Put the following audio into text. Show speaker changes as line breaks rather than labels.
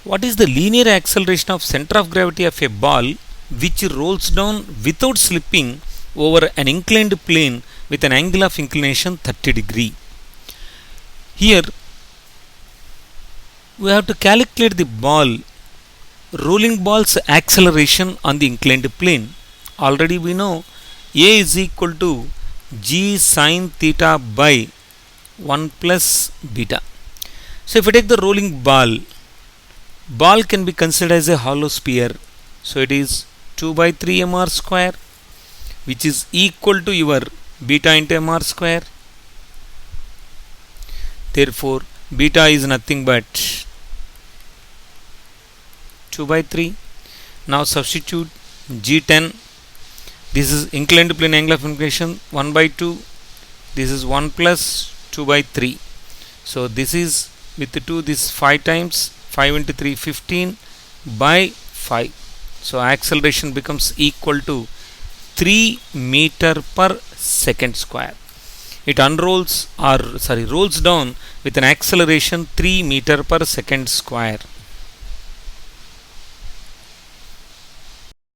What is the linear acceleration of center of gravity of a ball which rolls down without slipping over an inclined plane with an angle of inclination 30 degree? Here we have to calculate the rolling ball's acceleration on the inclined plane. Already we know A is equal to g sine theta by 1 plus beta. So if we take the rolling ball can be considered as a hollow sphere. So it is 2 by 3 mr square, which is equal to your beta into mr square. Therefore beta is nothing but 2 by 3. Now substitute g10. This is inclined plane angle of inclination 1 by 2. This is 1 plus 2 by 3. So this is with the 2, this 5 times 5 into 3 15 by 5. So acceleration becomes equal to 3 meter per second square. It rolls down with an acceleration 3 meter per second square.